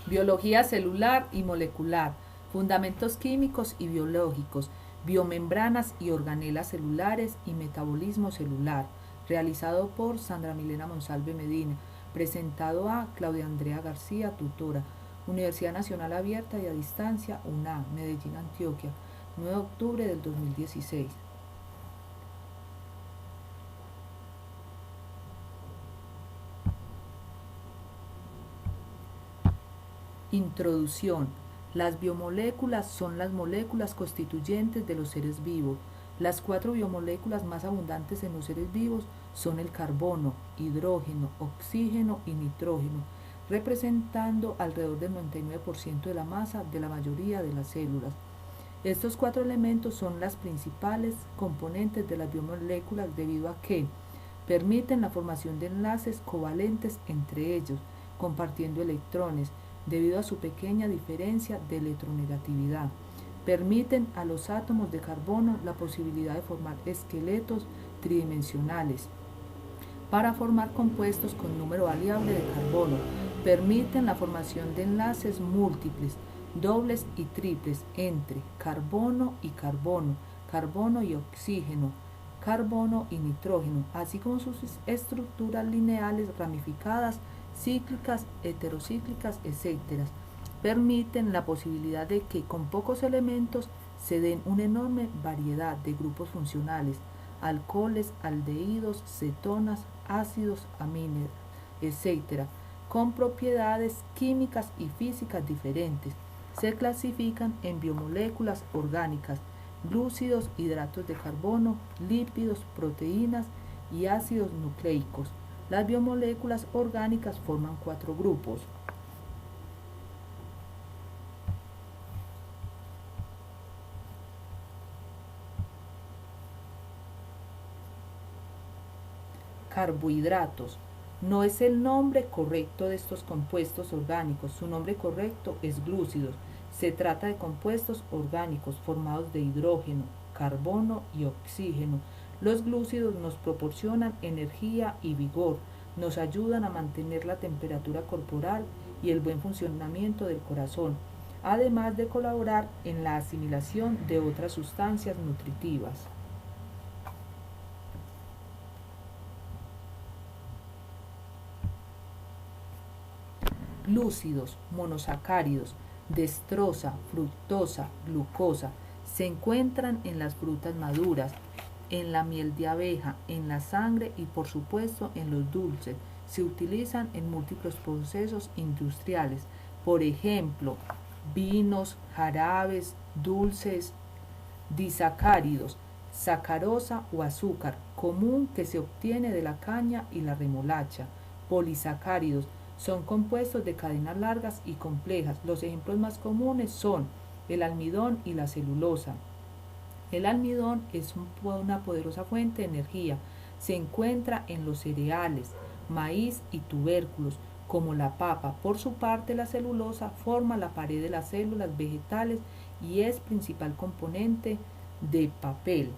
Biología celular y molecular, fundamentos químicos y biológicos, biomembranas y organelas celulares y metabolismo celular, realizado por Sandra Milena Monsalve Medina, presentado a Claudia Andrea García, tutora, Universidad Nacional Abierta y a Distancia, UNA, Medellín, Antioquia, 9 de octubre del 2016. Introducción. Las biomoléculas son las moléculas constituyentes de los seres vivos. Las 4 biomoléculas más abundantes en los seres vivos son el carbono, hidrógeno, oxígeno y nitrógeno, representando alrededor del 99% de la masa de la mayoría de las células. Estos 4 elementos son las principales componentes de las biomoléculas debido a que permiten la formación de enlaces covalentes entre ellos, compartiendo electrones, debido a su pequeña diferencia de electronegatividad. Permiten a los átomos de carbono la posibilidad de formar esqueletos tridimensionales para formar compuestos con número variable de carbono. Permiten la formación de enlaces múltiples, dobles y triples entre carbono y carbono, carbono y oxígeno, carbono y nitrógeno, así como sus estructuras lineales ramificadas, cíclicas, heterocíclicas, etc. Permiten la posibilidad de que con pocos elementos se den una enorme variedad de grupos funcionales, alcoholes, aldehídos, cetonas, ácidos, aminos, etc., con propiedades químicas y físicas diferentes. Se clasifican en biomoléculas orgánicas, glúcidos, hidratos de carbono, lípidos, proteínas y ácidos nucleicos. Las biomoléculas orgánicas forman 4 grupos. Carbohidratos. No es el nombre correcto de estos compuestos orgánicos, su nombre correcto es glúcidos. Se trata de compuestos orgánicos formados de hidrógeno, carbono y oxígeno. Los glúcidos nos proporcionan energía y vigor, nos ayudan a mantener la temperatura corporal y el buen funcionamiento del corazón, además de colaborar en la asimilación de otras sustancias nutritivas. Glúcidos, monosacáridos, destrosa, fructosa, glucosa, se encuentran en las frutas maduras, en la miel de abeja, en la sangre y por supuesto en los dulces. Se utilizan en múltiples procesos industriales, por ejemplo, vinos, jarabes, dulces, disacáridos, sacarosa o azúcar, común que se obtiene de la caña y la remolacha, polisacáridos, son compuestos de cadenas largas y complejas. Los ejemplos más comunes son el almidón y la celulosa. El almidón es una poderosa fuente de energía. Se encuentra en los cereales, maíz y tubérculos, como la papa. Por su parte, la celulosa forma la pared de las células vegetales y es principal componente de papel.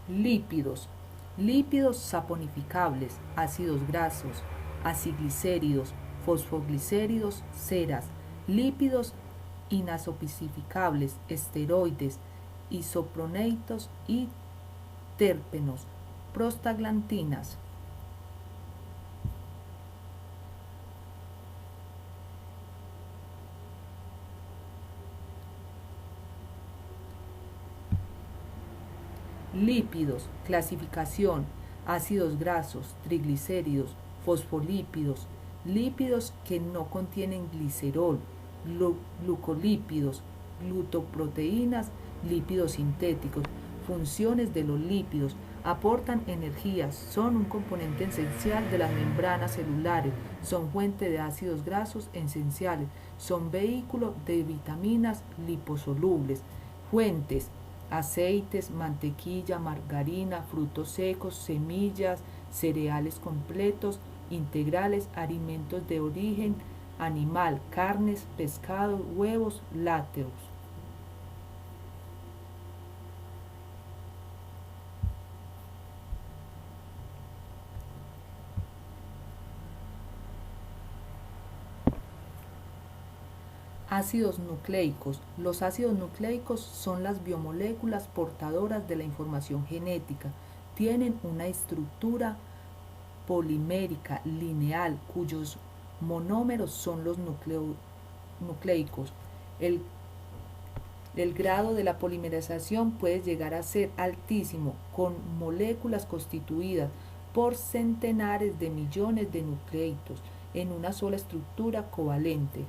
Lípidos. Lípidos saponificables, ácidos grasos, aciglicéridos, fosfoglicéridos, ceras. Lípidos inasopicificables, esteroides, isoproneitos y terpenos, prostaglandinas. Lípidos, clasificación, ácidos grasos, triglicéridos, fosfolípidos, lípidos que no contienen glicerol, glucolípidos, glutoproteínas, lípidos sintéticos. Funciones de los lípidos: aportan energía, son un componente esencial de las membranas celulares, son fuente de ácidos grasos esenciales, son vehículo de vitaminas liposolubles. Fuentes: aceites, mantequilla, margarina, frutos secos, semillas, cereales completos, integrales, alimentos de origen animal, carnes, pescados, huevos, lácteos. Ácidos nucleicos. Los ácidos nucleicos son las biomoléculas portadoras de la información genética. Tienen una estructura polimérica lineal cuyos monómeros son los nucleicos. El grado de la polimerización puede llegar a ser altísimo, con moléculas constituidas por centenares de millones de nucleitos en una sola estructura covalente.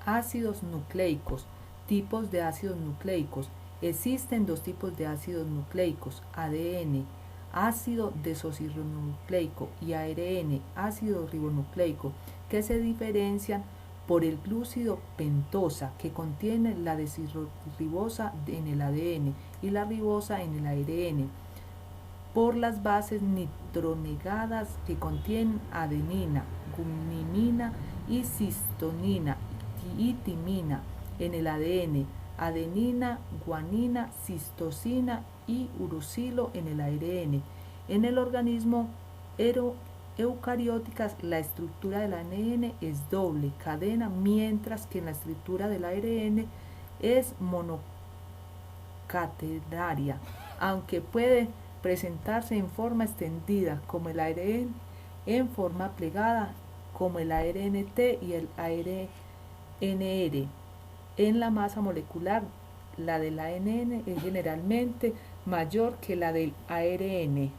Ácidos nucleicos. Tipos de ácidos nucleicos. Existen dos tipos de ácidos nucleicos: ADN, ácido desoxirribonucleico, y ARN, ácido ribonucleico, que se diferencian por el glúcido pentosa, que contiene la desoxirribosa en el ADN y la ribosa en el ARN, por las bases nitronegadas que contienen adenina, guanina y cistonina y timina en el ADN, adenina, guanina, citosina y uracilo en el ARN. En el organismo eucarióticas, la estructura del ADN es doble cadena, mientras que en la estructura del ARN es monocatenaria, aunque puede presentarse en forma extendida como el ARN, en forma plegada como el ARNT y el ARNR. En la masa molecular, la del ANN es generalmente mayor que la del ARN.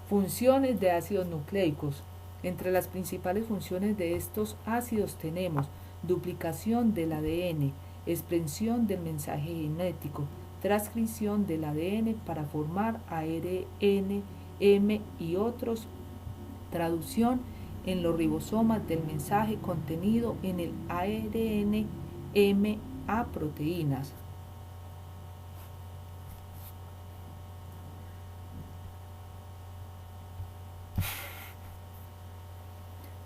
Funciones de ácidos nucleicos. Entre las principales funciones de estos ácidos tenemos duplicación del ADN, expresión del mensaje genético, transcripción del ADN para formar ARN, M y otros, traducción en los ribosomas del mensaje contenido en el ARN, M a proteínas.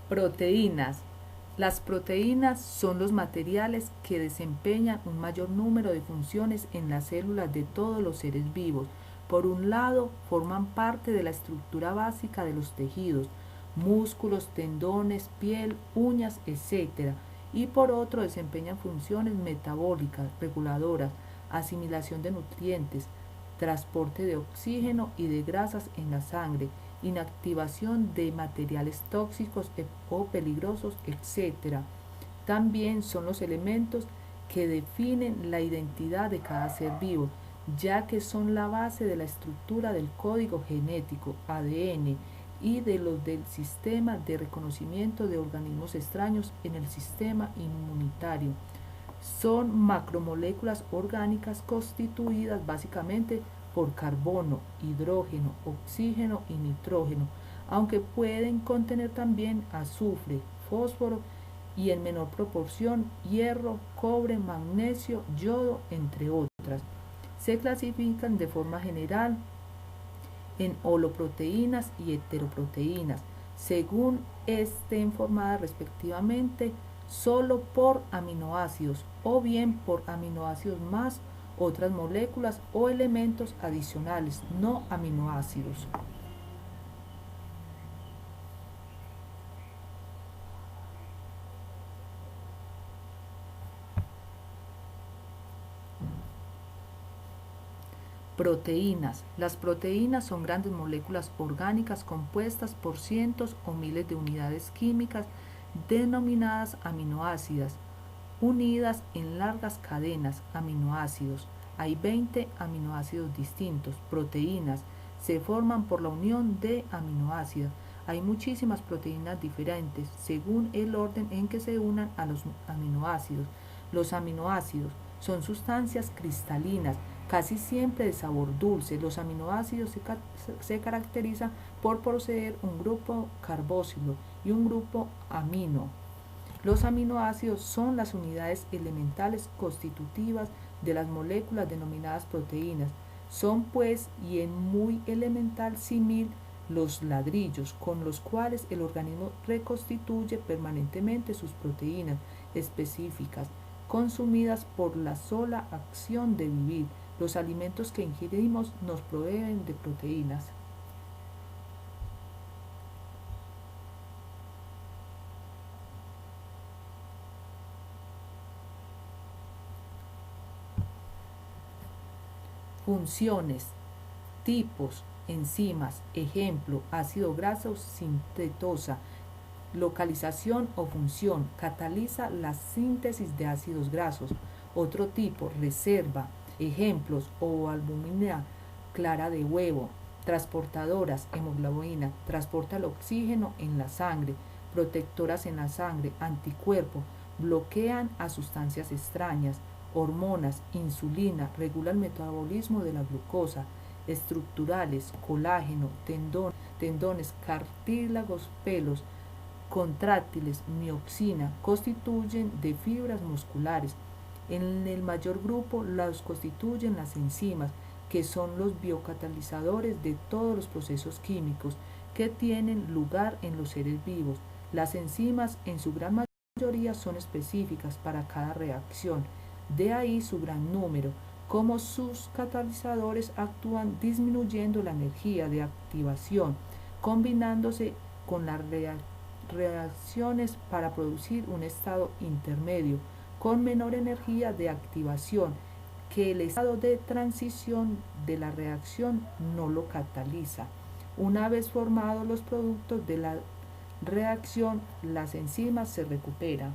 Proteínas. Las proteínas son los materiales que desempeñan un mayor número de funciones en las células de todos los seres vivos. Por un lado, forman parte de la estructura básica de los tejidos, músculos, tendones, piel, uñas, etc. Y por otro, desempeñan funciones metabólicas, reguladoras, asimilación de nutrientes, transporte de oxígeno y de grasas en la sangre, inactivación de materiales tóxicos o peligrosos, etc. También son los elementos que definen la identidad de cada ser vivo, ya que son la base de la estructura del código genético, ADN, y de los del sistema de reconocimiento de organismos extraños en el sistema inmunitario. Son macromoléculas orgánicas constituidas básicamente por carbono, hidrógeno, oxígeno y nitrógeno, aunque pueden contener también azufre, fósforo y en menor proporción hierro, cobre, magnesio, yodo, entre otras. Se clasifican de forma general en holoproteínas y heteroproteínas, según estén formadas respectivamente solo por aminoácidos o bien por aminoácidos más otras moléculas o elementos adicionales no aminoácidos. Proteínas. Las proteínas son grandes moléculas orgánicas compuestas por cientos o miles de unidades químicas denominadas aminoácidas, unidas en largas cadenas, aminoácidos. Hay 20 aminoácidos distintos. Proteínas se forman por la unión de aminoácidos. Hay muchísimas proteínas diferentes según el orden en que se unan a los aminoácidos. Los aminoácidos son sustancias cristalinas, casi siempre de sabor dulce. Los aminoácidos se caracterizan por poseer un grupo carboxilo y un grupo amino. Los aminoácidos son las unidades elementales constitutivas de las moléculas denominadas proteínas. Son pues y en muy elemental símil los ladrillos con los cuales el organismo reconstituye permanentemente sus proteínas específicas, consumidas por la sola acción de vivir. Los alimentos que ingerimos nos proveen de proteínas. Funciones, tipos, enzimas, ejemplo, ácido graso sintetosa, localización o función, cataliza la síntesis de ácidos grasos. Otro tipo, reserva, ejemplos, albúmina clara de huevo, transportadoras, hemoglobina, transporta el oxígeno en la sangre, protectoras en la sangre, anticuerpos, bloquean a sustancias extrañas, hormonas, insulina, regula el metabolismo de la glucosa, estructurales, colágeno, tendones, cartílagos, pelos, contráctiles, mioxina, constituyen de fibras musculares. En el mayor grupo los constituyen las enzimas, que son los biocatalizadores de todos los procesos químicos que tienen lugar en los seres vivos. Las enzimas en su gran mayoría son específicas para cada reacción, de ahí su gran número. Como sus catalizadores actúan disminuyendo la energía de activación, combinándose con las reacciones para producir un estado intermedio con menor energía de activación, que el estado de transición de la reacción no lo cataliza. Una vez formados los productos de la reacción, las enzimas se recuperan.